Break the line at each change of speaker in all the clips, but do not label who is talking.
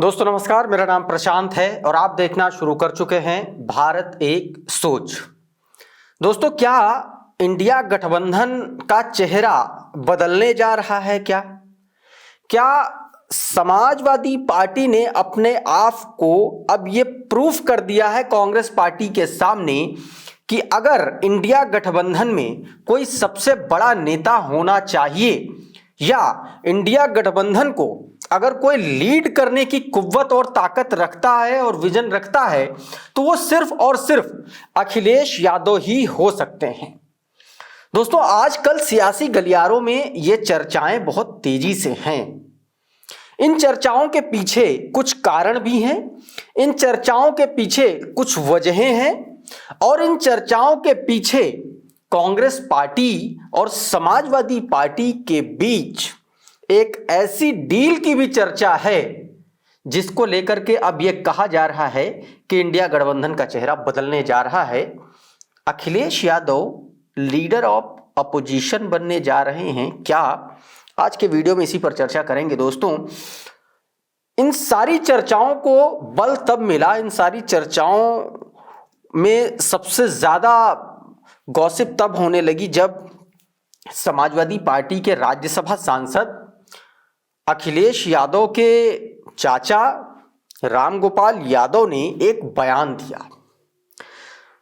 दोस्तों नमस्कार, मेरा नाम प्रशांत है और आप देखना शुरू कर चुके हैं भारत एक सोच। दोस्तों, क्या इंडिया गठबंधन का चेहरा बदलने जा रहा है? क्या समाजवादी पार्टी ने अपने आप को अब ये प्रूफ कर दिया है कांग्रेस पार्टी के सामने कि अगर इंडिया गठबंधन में कोई सबसे बड़ा नेता होना चाहिए या इंडिया गठबंधन को अगर कोई लीड करने की कुव्वत और ताकत रखता है और विजन रखता है तो वो सिर्फ और सिर्फ अखिलेश यादव ही हो सकते हैं। दोस्तों, आजकल सियासी गलियारों में ये चर्चाएं बहुत तेजी से हैं। इन चर्चाओं के पीछे कुछ कारण भी हैं, इन चर्चाओं के पीछे कुछ वजहें हैं और इन चर्चाओं के पीछे कांग्रेस पार्टी और समाजवादी पार्टी के बीच एक ऐसी डील की भी चर्चा है जिसको लेकर के अब यह कहा जा रहा है कि इंडिया गठबंधन का चेहरा बदलने जा रहा है। Akhilesh Yadav leader of opposition बनने जा रहे हैं क्या? आज के वीडियो में इसी पर चर्चा करेंगे। दोस्तों, इन सारी चर्चाओं को बल तब मिला, इन सारी चर्चाओं में सबसे ज्यादा गॉसिप तब होने लगी जब समाजवादी पार्टी के राज्यसभा सांसद अखिलेश यादव के चाचा रामगोपाल यादव ने एक बयान दिया।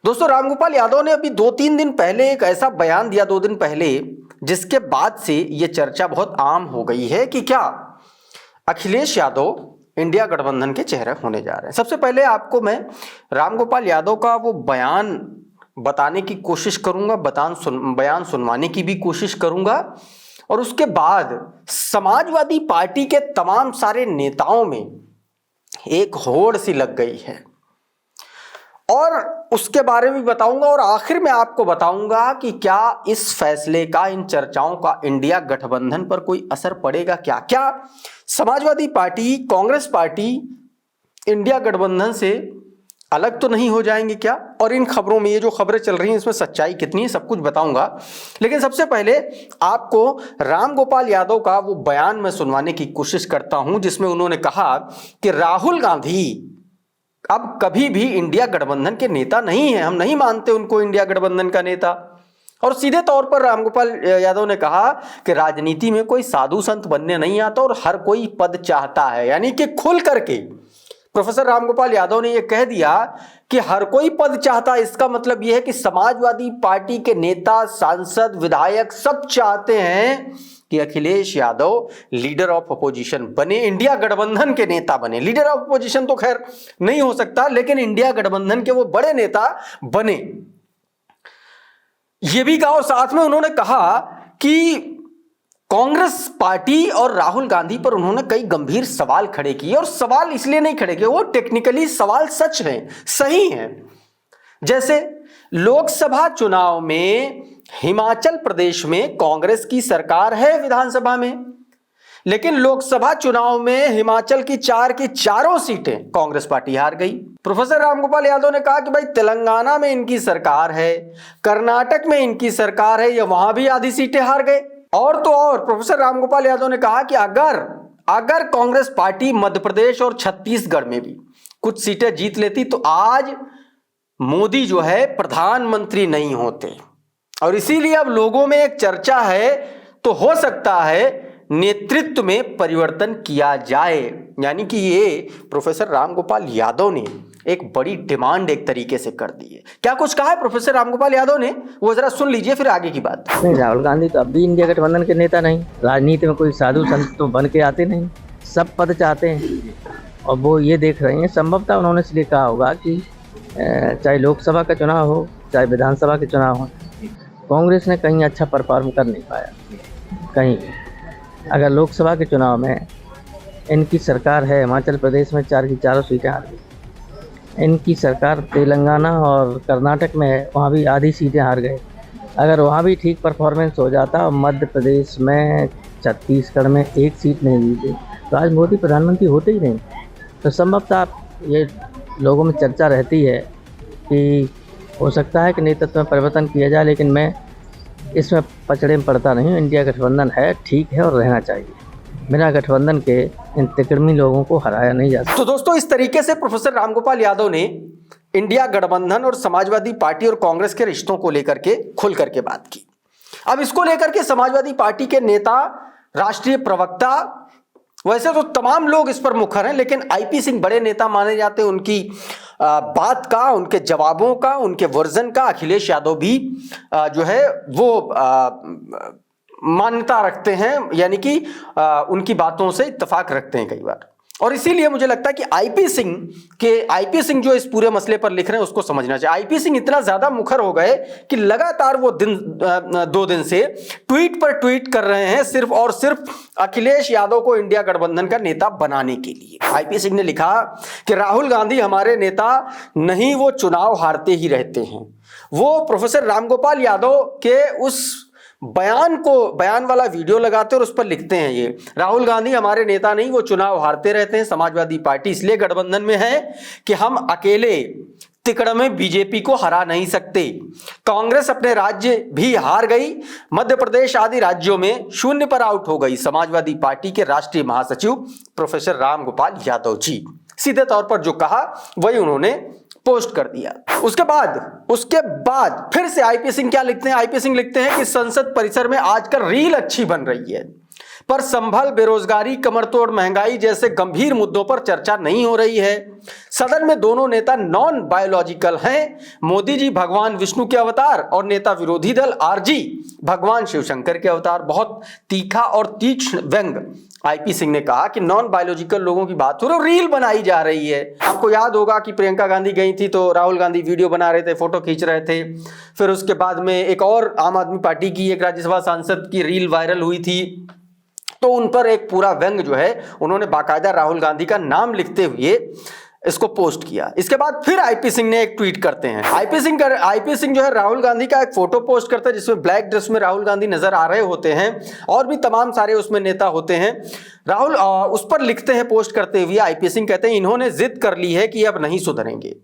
दोस्तों, रामगोपाल यादव ने अभी 2-3 दिन पहले एक ऐसा बयान दिया, 2 दिन पहले, जिसके बाद से यह चर्चा बहुत आम हो गई है कि क्या अखिलेश यादव इंडिया गठबंधन के चेहरे होने जा रहे हैं। सबसे पहले आपको मैं रामगोपाल यादव का वो बयान बताने की कोशिश करूंगा, बयान सुनवाने की भी कोशिश करूंगा और उसके बाद समाजवादी पार्टी के तमाम सारे नेताओं में एक होड़ सी लग गई है और उसके बारे में बताऊंगा और आखिर में आपको बताऊंगा कि क्या इस फैसले का, इन चर्चाओं का इंडिया गठबंधन पर कोई असर पड़ेगा। क्या Samajwadi party, Congress party India गठबंधन से अलग तो नहीं हो जाएंगे क्या? और इन खबरों में, ये जो खबरें चल रही हैं, इसमें सच्चाई कितनी है, सब कुछ बताऊंगा। लेकिन सबसे पहले आपको रामगोपाल यादव का वो बयान मैं सुनवाने की कोशिश करता हूं जिसमें उन्होंने कहा कि राहुल गांधी अब कभी भी इंडिया गठबंधन के नेता नहीं है, हम नहीं मानते उनको इंडिया गठबंधन का नेता। और सीधे तौर पर रामगोपाल यादव ने कहा कि राजनीति में कोई साधु संत बनने नहीं आता और हर कोई पद चाहता है। यानी कि खुल करके प्रोफेसर रामगोपाल यादव ने यह कह दिया कि हर कोई पद चाहता है। इसका मतलब यह है कि समाजवादी पार्टी के नेता, सांसद, विधायक सब चाहते हैं कि Akhilesh Yadav leader of opposition बने, इंडिया गठबंधन के नेता बने। लीडर ऑफ अपोजिशन तो खैर नहीं हो सकता, लेकिन इंडिया गठबंधन के वो बड़े नेता बने। यह भी कहा और साथ में उन्होंने कहा कि कांग्रेस पार्टी और राहुल गांधी पर उन्होंने कई गंभीर सवाल खड़े किए और सवाल इसलिए नहीं खड़े किए, वो टेक्निकली सवाल सच हैं, सही हैं। जैसे लोकसभा चुनाव में हिमाचल प्रदेश में कांग्रेस की सरकार है विधानसभा में, लेकिन लोकसभा चुनाव में हिमाचल की 4 की चारों सीटें कांग्रेस पार्टी हार गई। प्रोफेसर रामगोपाल यादव ने कहा कि भाई तेलंगाना में इनकी सरकार है, कर्नाटक में इनकी सरकार है, या वहां भी आधी सीटें हार गए। और तो और प्रोफेसर रामगोपाल यादव ने कहा कि अगर कांग्रेस पार्टी मध्य प्रदेश और छत्तीसगढ़ में भी कुछ सीटें जीत लेती तो आज मोदी जो है प्रधानमंत्री नहीं होते। और इसीलिए अब लोगों में एक चर्चा है, तो हो सकता है नेतृत्व में परिवर्तन किया जाए। यानी कि ये प्रोफेसर रामगोपाल यादव ने एक बड़ी डिमांड एक तरीके से कर दी है। क्या कुछ कहा है प्रोफेसर रामगोपाल यादव ने, वो जरा सुन लीजिए, फिर आगे की बात।
नहीं, राहुल गांधी तो अब भी इंडिया गठबंधन के नेता नहीं। राजनीति में कोई साधु संत तो बन के आते नहीं, सब पद चाहते हैं और वो ये देख रहे हैं। संभवतः उन्होंने इसलिए कहा होगा कि चाहे लोकसभा का चुनाव हो चाहे विधानसभा के चुनाव हो, कांग्रेस ने कहीं अच्छा परफॉर्म कर नहीं पाया कहीं। अगर लोकसभा के चुनाव में इनकी सरकार है, हिमाचल प्रदेश में 4 की चारों सीटें हार गई, इनकी सरकार तेलंगाना और कर्नाटक में है, वहाँ भी आधी सीटें हार गए। अगर वहाँ भी ठीक परफॉर्मेंस हो जाता और मध्य प्रदेश में, छत्तीसगढ़ में 1 सीट नहीं जीते तो आज मोदी प्रधानमंत्री होते ही नहीं। तो संभवतः ये लोगों में चर्चा रहती है कि हो सकता है कि नेतृत्व में परिवर्तन किया जाए, लेकिन मैं इसमें पचड़े में पड़ता नहीं हूँ। इंडिया गठबंधन है, ठीक है और रहना चाहिए। बिना गठबंधन के इन तिकड़मी लोगों को हराया नहीं जा सकता।
तो दोस्तों, इस तरीके से प्रोफेसर रामगोपाल यादव ने इंडिया गठबंधन और समाजवादी पार्टी और कांग्रेस के रिश्तों को लेकर के खुल करके बात की। अब इसको लेकर के समाजवादी पार्टी के नेता, राष्ट्रीय प्रवक्ता, वैसे तो तमाम लोग इस पर मुखर हैं, लेकिन आईपी सिंह बड़े नेता माने जाते हैं। उनकी बात का, उनके जवाबों का, उनके वर्जन का अखिलेश यादव भी जो है वो मान्यता रखते हैं, यानी कि उनकी बातों से इत्तेफाक रखते हैं कई बार। और इसीलिए मुझे लगता है कि आईपी सिंह जो इस पूरे मसले पर लिख रहे हैं उसको समझना चाहिए। आईपी सिंह इतना ज्यादा मुखर हो गए कि लगातार वो 2 दिन से ट्वीट पर ट्वीट कर रहे हैं, सिर्फ और सिर्फ अखिलेश यादव को इंडिया गठबंधन का नेता बनाने के लिए। आईपी सिंह ने लिखा कि राहुल गांधी हमारे नेता नहीं, वो चुनाव हारते ही रहते हैं। वो प्रोफेसर रामगोपाल यादव के उस बयान वाला वीडियो लगाते और उस पर लिखते हैं ये, राहुल गांधी हमारे नेता नहीं, वो चुनाव हारते रहते हैं। समाजवादी पार्टी इसलिए गठबंधन में है कि हम अकेले तिकड़ में बीजेपी को हरा नहीं सकते। कांग्रेस अपने राज्य भी हार गई, मध्य प्रदेश आदि राज्यों में शून्य पर आउट हो गई। समाजवादी पार्टी के राष्ट्रीय महासचिव प्रोफेसर रामगोपाल यादव जी, सीधे तौर पर जो कहा वही उन्होंने पोस्ट कर दिया। उसके बाद फिर से आईपी सिंह क्या लिखते हैं? आईपी सिंह लिखते हैं कि संसद परिसर में आजकल रील अच्छी बन रही है, पर संभल, बेरोजगारी, कमरतोड़ महंगाई जैसे गंभीर मुद्दों पर चर्चा नहीं हो रही है। सदन में दोनों नेता नॉन बायोलॉजिकल हैं, मोदी जी भगवान विष्णु के अवतार और नेता विरोधी दल आरजी भगवान शिवशंकर के अवतार। बहुत तीखा और तीक्ष्ण व्यंग आईपी सिंह ने कहा कि नॉन बायोलॉजिकल लोगों की बात हो रही, रील बनाई जा रही है। आपको याद होगा कि प्रियंका गांधी गई थी तो राहुल गांधी वीडियो बना रहे थे, फोटो खींच रहे थे। फिर उसके बाद में एक और आम आदमी पार्टी की एक राज्यसभा सांसद की रील वायरल हुई थी, तो उन पर एक पूरा व्यंग जो है उन्होंने बाकायदा राहुल गांधी का नाम लिखते हुए इसको पोस्ट किया। इसके बाद फिर आईपी सिंह ने एक ट्वीट करते हैं। आईपी सिंह जो है राहुल गांधी का एक फोटो पोस्ट करते हैं जिसमें ब्लैक ड्रेस में राहुल गांधी नजर आ रहे होते हैं और भी तमाम सारे उसमें नेता होते हैं। राहुल उस पर लिखते हैं पोस्ट करते हुए, आईपी सिंह कहते हैं इन्होंने जिद कर ली है कि अब नहीं सुधरेंगे।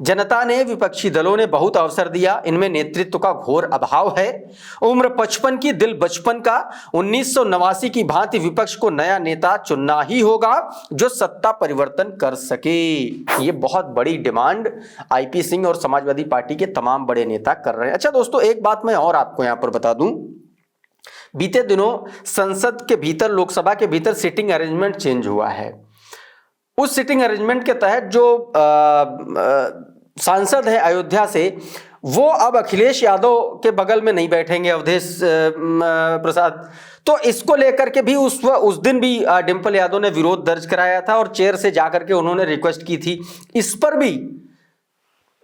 जनता ने, विपक्षी दलों ने बहुत अवसर दिया, इनमें नेतृत्व का घोर अभाव है। उम्र 55 की, दिल बचपन का। 1989 की भांति विपक्ष को नया नेता चुनना ही होगा जो सत्ता परिवर्तन कर सके। ये बहुत बड़ी डिमांड आईपी सिंह और समाजवादी पार्टी के तमाम बड़े नेता कर रहे हैं। अच्छा दोस्तों, एक बात मैं और आपको यहां पर बता दूं, बीते दिनों संसद के भीतर, लोकसभा के भीतर सिटिंग अरेंजमेंट चेंज हुआ है। उस सिटिंग अरेंजमेंट के तहत जो सांसद है अयोध्या से, वो अब अखिलेश यादव के बगल में नहीं बैठेंगे, अवधेश प्रसाद। तो इसको लेकर के भी उस दिन भी डिंपल यादव ने विरोध दर्ज कराया था और चेयर से जाकर के उन्होंने रिक्वेस्ट की थी। इस पर भी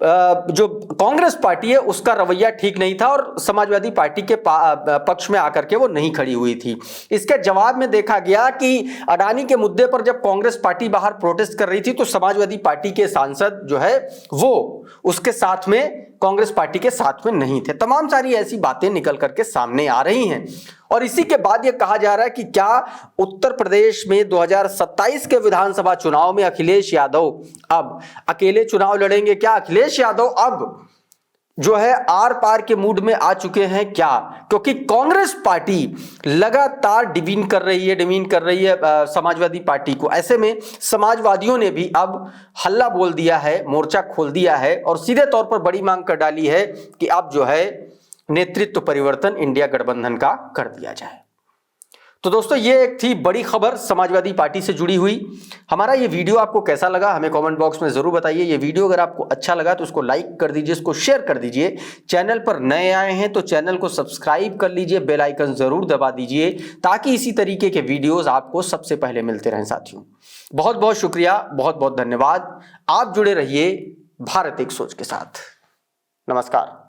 जो कांग्रेस पार्टी है उसका रवैया ठीक नहीं था और समाजवादी पार्टी के पक्ष में आकर के वो नहीं खड़ी हुई थी। इसके जवाब में देखा गया कि अडानी के मुद्दे पर जब कांग्रेस पार्टी बाहर प्रोटेस्ट कर रही थी तो समाजवादी पार्टी के सांसद जो है वो उसके साथ में, कांग्रेस पार्टी के साथ में नहीं थे। तमाम सारी ऐसी बातें निकल करके सामने आ रही हैं और इसी के बाद यह कहा जा रहा है कि क्या उत्तर प्रदेश में 2027 के विधानसभा चुनाव में अखिलेश यादव अब अकेले चुनाव लड़ेंगे? क्या अखिलेश यादव अब जो है आर पार के मूड में आ चुके हैं क्या? क्योंकि कांग्रेस पार्टी लगातार डिमीन कर रही है समाजवादी पार्टी को। ऐसे में समाजवादियों ने भी अब हल्ला बोल दिया है, मोर्चा खोल दिया है और सीधे तौर पर बड़ी मांग कर डाली है कि अब जो है नेतृत्व परिवर्तन इंडिया गठबंधन का कर दिया जाए। तो दोस्तों, ये एक थी बड़ी खबर समाजवादी पार्टी से जुड़ी हुई। हमारा ये वीडियो आपको कैसा लगा हमें कमेंट बॉक्स में जरूर बताइए। ये वीडियो अगर आपको अच्छा लगा तो उसको लाइक कर दीजिए, इसको शेयर कर दीजिए। चैनल पर नए आए हैं तो चैनल को सब्सक्राइब कर लीजिए, बेल आइकन जरूर दबा दीजिए ताकि इसी तरीके के वीडियोज आपको सबसे पहले मिलते रहें। साथियों, बहुत बहुत शुक्रिया, बहुत बहुत धन्यवाद। आप जुड़े रहिए भारत एक सोच के साथ। नमस्कार।